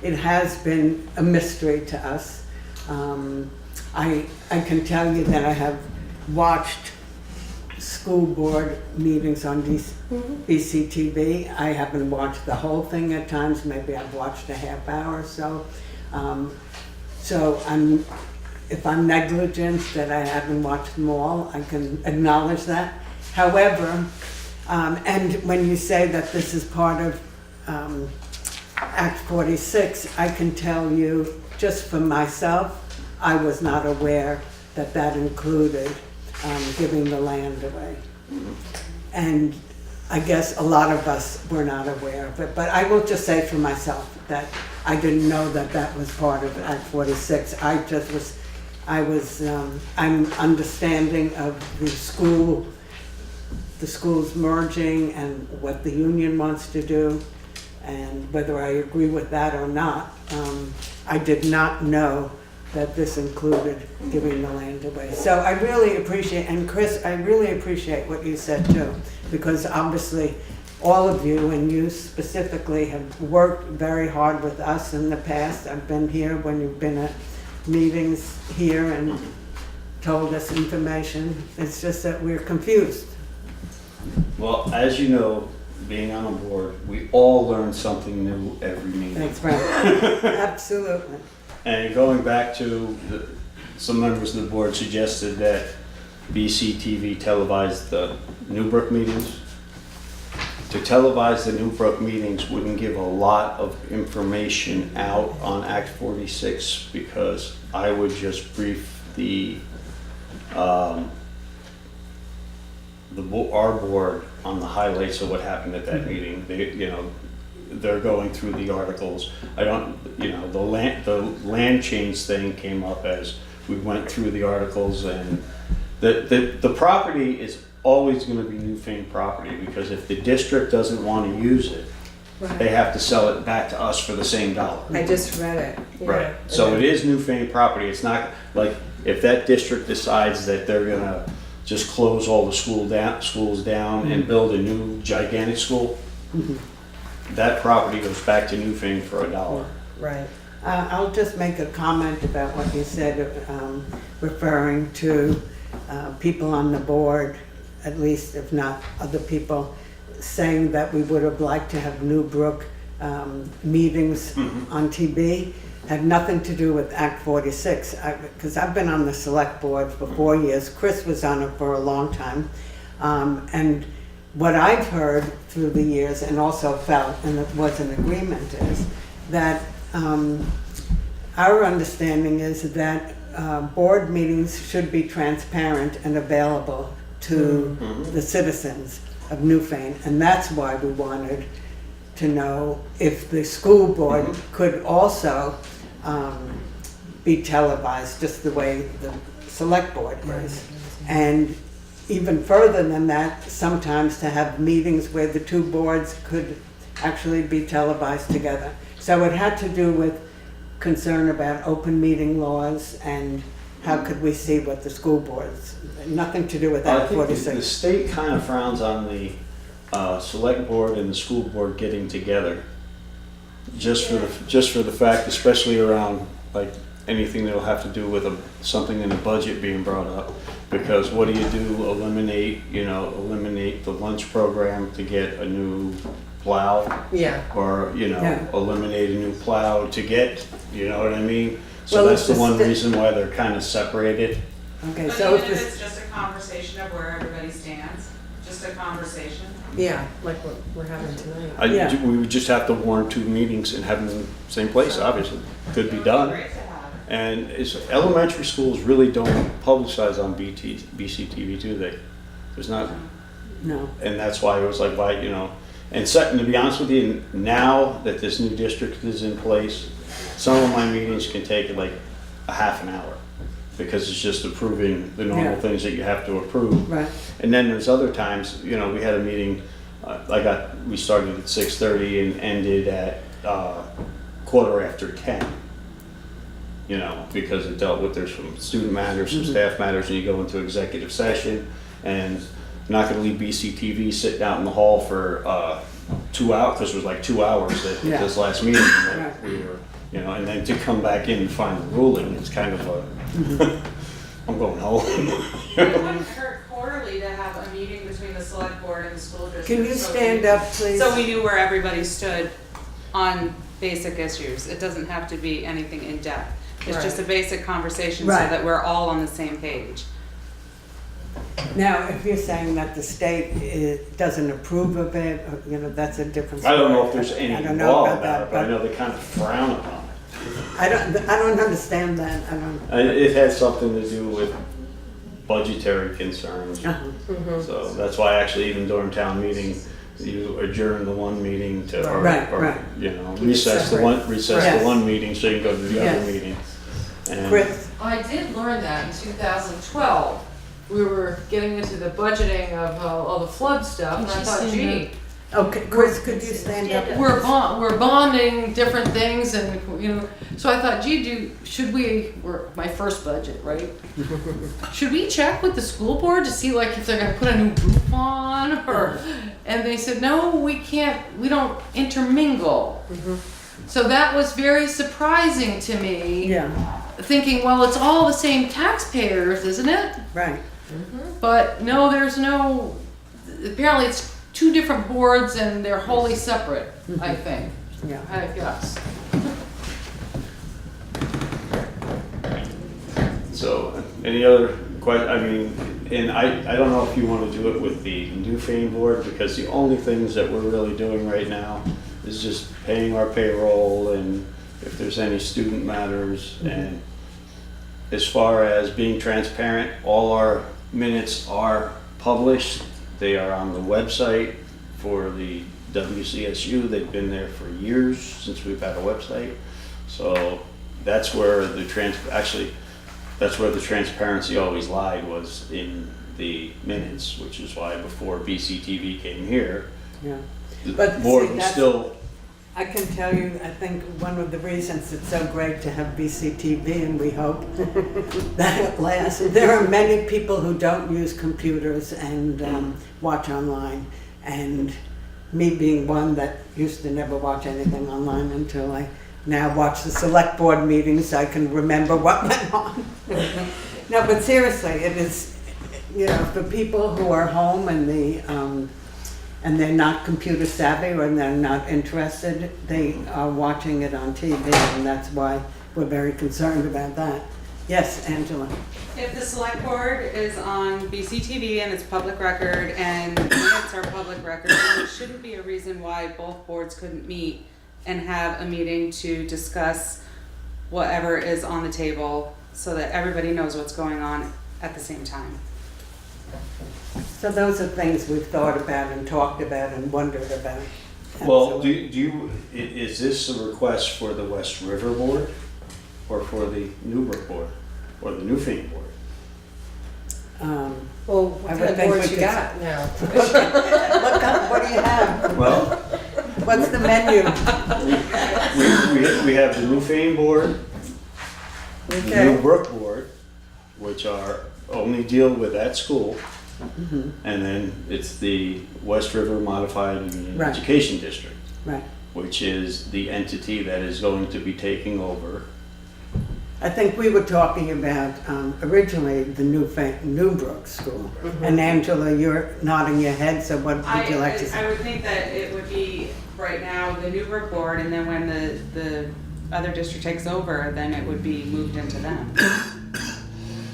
it has been a mystery to us. I can tell you that I have watched school board meetings on BCTV. I haven't watched the whole thing at times. Maybe I've watched a half hour or so. So if I'm negligent that I haven't watched them all, I can acknowledge that. However, and when you say that this is part of Act 46, I can tell you, just for myself, I was not aware that that included giving the land away. And I guess a lot of us were not aware of it, but I will just say for myself that I didn't know that that was part of Act 46. I'm understanding of the schools merging and what the union wants to do, and whether I agree with that or not. I did not know that this included giving the land away. So I really appreciate, and Chris, I really appreciate what you said too, because obviously all of you, and you specifically, have worked very hard with us in the past. I've been here when you've been at meetings here and told us information. It's just that we're confused. Well, as you know, being on a board, we all learn something new every meeting. That's right. Absolutely. And going back to some members of the board suggested that BCTV televised the Newbrook meetings. To televise the Newbrook meetings wouldn't give a lot of information out on Act 46, because I would just brief our board on the highlights of what happened at that meeting. They're going through the articles. The land change thing came up as we went through the articles, and the property is always going to be Newfane property, because if the district doesn't want to use it, they have to sell it back to us for the same dollar. I just read it. Yeah. Right. So it is Newfane property. It's not like if that district decides that they're going to just close all the schools down and build a new gigantic school, that property goes back to Newfane for $1. Right. I'll just make a comment about what you said, referring to people on the board, at least if not other people, saying that we would have liked to have Newbrook meetings on TV. Had nothing to do with Act 46, because I've been on the select board for 4 years. Chris was on it for a long time. And what I've heard through the years, and also felt, and it was an agreement, is that our understanding is that board meetings should be transparent and available to the citizens of Newfane. And that's why we wanted to know if the school board could also be televised, just the way the select board is. And even further than that, sometimes to have meetings where the two boards could actually be televised together. So it had to do with concern about open meeting laws and how could we see what the school boards, nothing to do with I Act think 46. the state kind of frowns on the select board and the school board getting together, just for the fact, especially around like anything that'll have to do with something in the budget being brought up. Because what do? Eliminate the lunch program to get a new plow? Yeah. Or, Yeah. eliminate a new plow to get, you know what I mean? So Well, that's it's the the one sta- reason why they're kind of separated. Okay, But so even if if this, it's just a conversation of where everybody stands, Just a conversation? Yeah, like what we're having tonight. Yeah. We would just have to warn 2 meetings and have them in the same place, obviously. Could be done. Great to have. And elementary schools really don't publicize on BCTV, do they? There's not, No. and that's why it was like, why, you know, and to be honest with you, now that this new district is in place, some of my meetings can take like a half an hour because it's just approving the normal Yeah. things that you have to approve. Right. And then there's other times, you know, we had a meeting, we started at 6:30 and ended at 10:15. You know, because it dealt with, there's some student matters, some staff matters, and you go into executive session, and you're not gonna leave BCTV sitting out in the hall for 2 hours, because it was like 2 hours at Yeah. this last meeting, and Right. we were, you know, and then to come back in and find the ruling, it's kind of a, I'm going home. It wouldn't hurt quarterly to have a meeting between the select board and the school district. Can you so stand we- up, please? So we knew where everybody stood on basic issues. It doesn't have to be anything in depth. It's just a basic conversation so Right. that we're all on the same page. Now, if you're saying that the state doesn't approve of it, or, you know, that's a different story. I don't know if there's any I don't know law about about it, but I know they kind of frown upon it. I don't understand that. I don't. It has something to do with budgetary concerns. Uh-huh. So that's why actually even during town meeting, you adjourn the one meeting to, Right, or, right. you know, Keep it recess the separate. Yes. one meeting so you can go to the other Yes. meeting. And Chris, I did learn that in 2012. We were getting into the budgeting of all the flood stuff, and I thought, gee, okay, Chris, could you stand up? we're bonding different things, and you know. So I thought, gee, my first budget, right? Should we check with the school board to see like if they're gonna put a new roof on, or? And they said, no, we can't. We don't intermingle. So that was very surprising to me. Yeah, Thinking, well, it's all the same taxpayers, isn't it? right. But no, there's no, apparently it's 2 different boards and they're wholly separate, I think, Yeah. I guess. so, any other I mean, and I don't know if you want to do it with the Newfane board, because the only things that we're really doing right now is just paying our payroll and if there's any student matters. And as far as being transparent, all our minutes are published. They are on the website for the WCSU. They've been there for years, since we've had a website. So that's where the transparency always lied, was in the minutes, which is why before BCTV came here, Yeah. the But board see, was that's- still, I can tell you, I think one of the reasons it's so great to have BCTV, and we hope that it lasts. There are many people who don't use computers and watch online, and me being one that used to never watch anything online until I now watch the select board meetings, I can remember what went on. No, but seriously, it is, you know, for people who are home and they're not computer savvy or they're not interested, they are watching it on TV, and that's why we're very concerned about that. Yes, Angela? If the select board is on BCTV and it's public record and minutes are public record, then there shouldn't be a reason why both boards couldn't meet and have a meeting to discuss whatever is on the table so that everybody knows what's going on at the same time. So those are things we've thought about and talked about and wondered about. well, Absolutely. is this a request for the West River board or for the Newbrook board or the Newfane board? Well, what I kind would of think boards we you could- got now? What do you have? Well, What's the menu? we have the Newfane board, the Okay. Newbrook board, which are only deal with that school, and then it's the West River Modified Union Right. Education District, Right. which is the entity that is going to be taking over. I think we were talking about originally the Newbrook school. And Angela, you're nodding your head, so what would you like to say? I would think that it would be right now the Newbrook board, and then when the other district takes over, then it would be moved into them.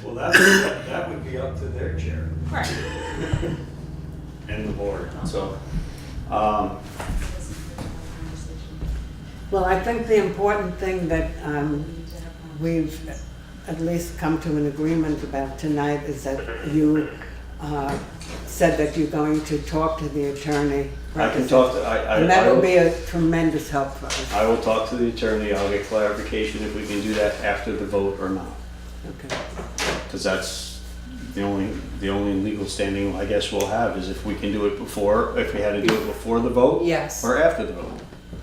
Well, that would be up to their chair. Right. and the board, so. Well, I think the important thing that we've at least come to an agreement about tonight is that you said that you're going to talk to the attorney. I can talk to, And that will be a tremendous help for us. I will talk to the attorney, I'll get clarification if we can do that after the vote or not. Okay. Because that's the only legal standing I guess we'll have is if we can do it before, if we had to do it before the vote. Yes. Or after the vote.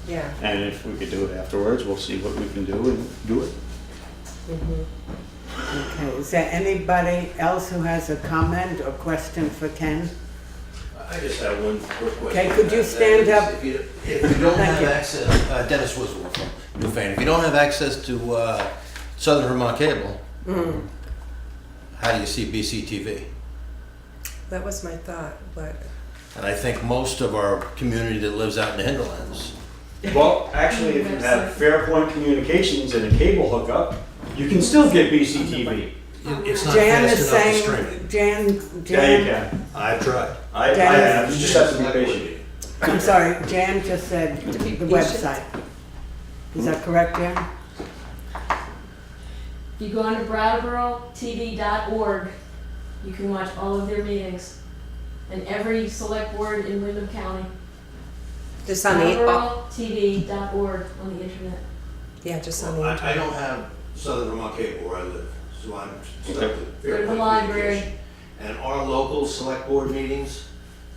Yeah. And if we could do it afterwards, we'll see what we can do and do it. Okay, is there anybody else who has a comment or question for Ken? I just have one quick question. Okay, could you stand up? If you don't Thank have you. access, Dennis Wiswell from Newfane, if you don't have access to Southern Vermont Cable, how do you see BCTV? That was my thought, but And I think most of our community that lives out in the hinterlands. Well, actually, if you have Fairpoint Communications and a cable hookup, you can still get BCTV. It's not Jan fast is enough to saying, stream. Yeah, you can. I've tried. I have, you just have to be patient. I'm sorry, Jan just said the website. Is that correct, Jan? If you go on to brattleboro.tv.org, you can watch all of their meetings and every select board in Wyndham County. just on the, brattleboro.tv.org on the internet. yeah, just on the I internet. don't have Southern Vermont Cable where I live, so I'm stuck with Go to the Fairpoint library. Communications. And our local select board meetings,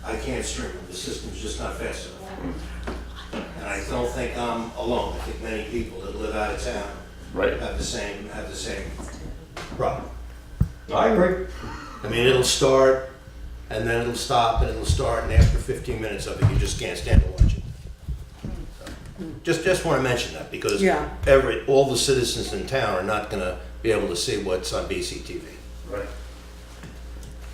I can't stream them. The system's just not fast enough. And I don't think I'm alone. I think many people that live out of town Right. have the same problem. I agree. I mean, it'll start, and then it'll stop, and it'll start, and after 15 minutes of it, you just can't stand to watch it. Just want to mention that, because Yeah. all the citizens in town are not gonna be able to see what's on BCTV. Right.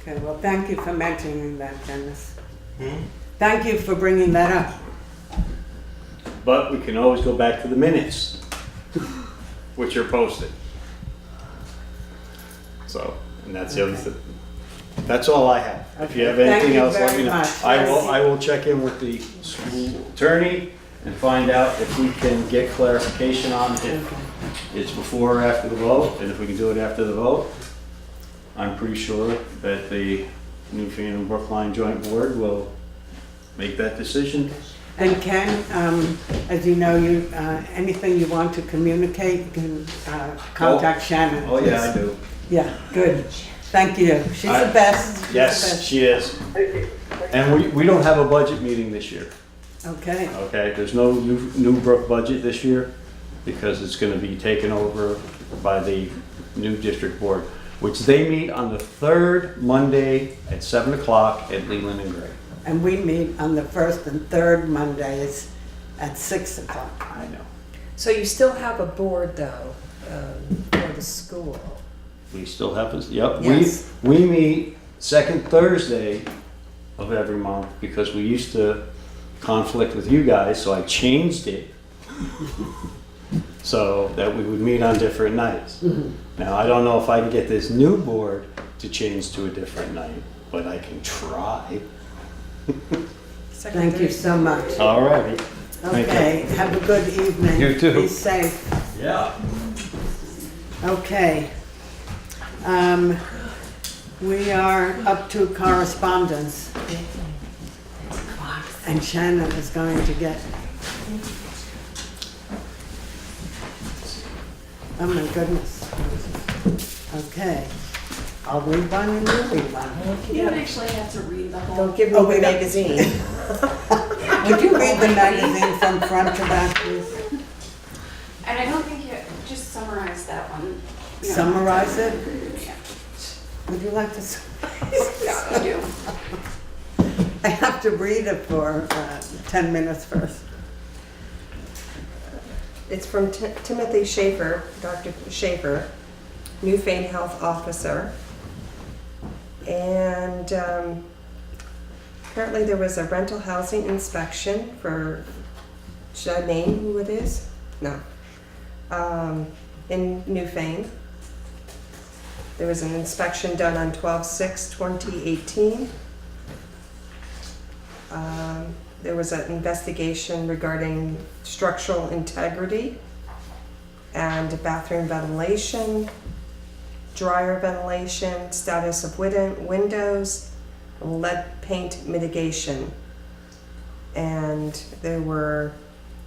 Okay, well, thank you for mentioning that, Dennis. Hmm? Thank you for bringing that up. But we can always go back to the minutes, which are posted. So, and that's the other thing. That's all I have. If you have Okay, thank anything you else, let very me know. much. I will check in with the school attorney and find out if we can get clarification on if it's before or after the vote, and if we can do it after the vote. I'm pretty sure that the Newfane and Brookline Joint Board will make that decision. And Ken, as you know, anything you want to communicate, you can contact Shannon. Oh, yeah, I do. Yeah, good. Thank you. She's the best. She's the Yes, best. she is. And we don't have a budget meeting this year, Okay, okay? There's no Newbrook budget this year because it's gonna be taken over by the new district board, which they meet on the third Monday at 7 o'clock at Leland and Gray. and we meet on the first and third Mondays at 6 o'clock. I know. So you still have a board though, for the school? We still have, yep, Yes. we meet second Thursday of every month because we used to conflict with you guys, so I changed it so that we would meet on different nights. Now, I don't know if I can get this new board to change to a different night, but I can try. Thank you so much. All righty. Thank you. Okay, have a good evening. You too. Be safe. Yeah. Okay. We are up to correspondence. And Shannon is going to get. Oh my goodness. Okay. I'll read one and you read one. You don't actually have to read the whole. Don't give me Oh, the wait. magazine. Would you read the magazine from front to back, please? And I don't think you, just summarize that one. You know. Summarize it? Yeah. Would you like to? Yeah, I do. I have to read it for 10 minutes first. It's from Timothy Schaefer, Dr. Schaefer, Newfane Health Officer. And apparently there was a rental housing inspection for, should I name who it is? No. In Newfane. There was an inspection done on 12/6/2018. There was an investigation regarding structural integrity and bathroom ventilation, dryer ventilation, status of windows, lead paint mitigation. And there were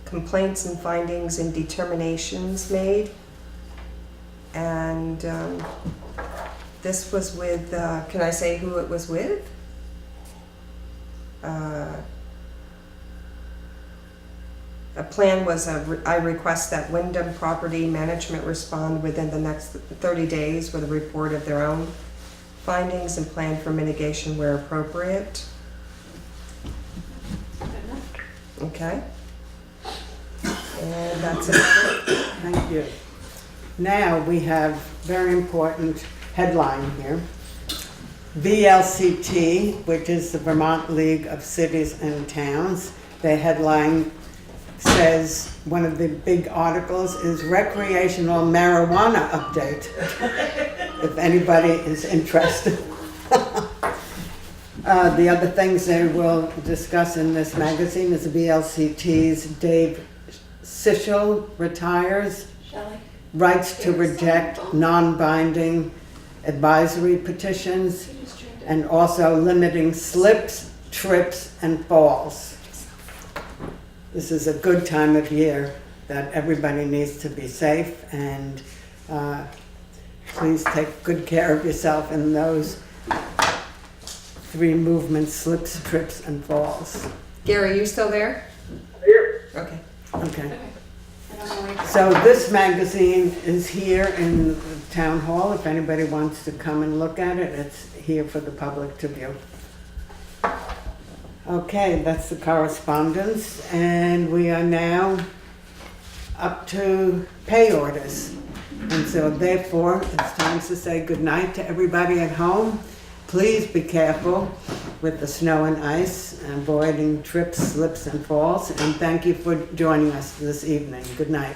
complaints and findings and determinations made. And this was with, can I say who it was with? A plan was, I request that Wyndham Property Management respond within the next 30 days with a report of their own findings and plan for mitigation where appropriate. Okay. And that's it. Thank you. Now we have very important headline here. VLCT, which is the Vermont League of Cities and Towns, the headline says, one of the big articles is recreational marijuana update, if anybody is interested. The other things they will discuss in this magazine is VLCT's Dave Sichel retires, Shelley? rights to reject non-binding advisory petitions, and also limiting slips, trips, and falls. This is a good time of year that everybody needs to be safe, and please take good care of yourself in those 3 movements: slips, trips, and falls. Gary, you still there? Here, Okay. Okay. I don't know where So this magazine is here in the town hall. If anybody wants to come and look at it, it's here for the public to view. Okay, that's the correspondence, and we are now up to pay orders. And so therefore, it's time to say goodnight to everybody at home. Please be careful with the snow and ice, avoiding trips, slips, and falls, and thank you for joining us this evening. Good night.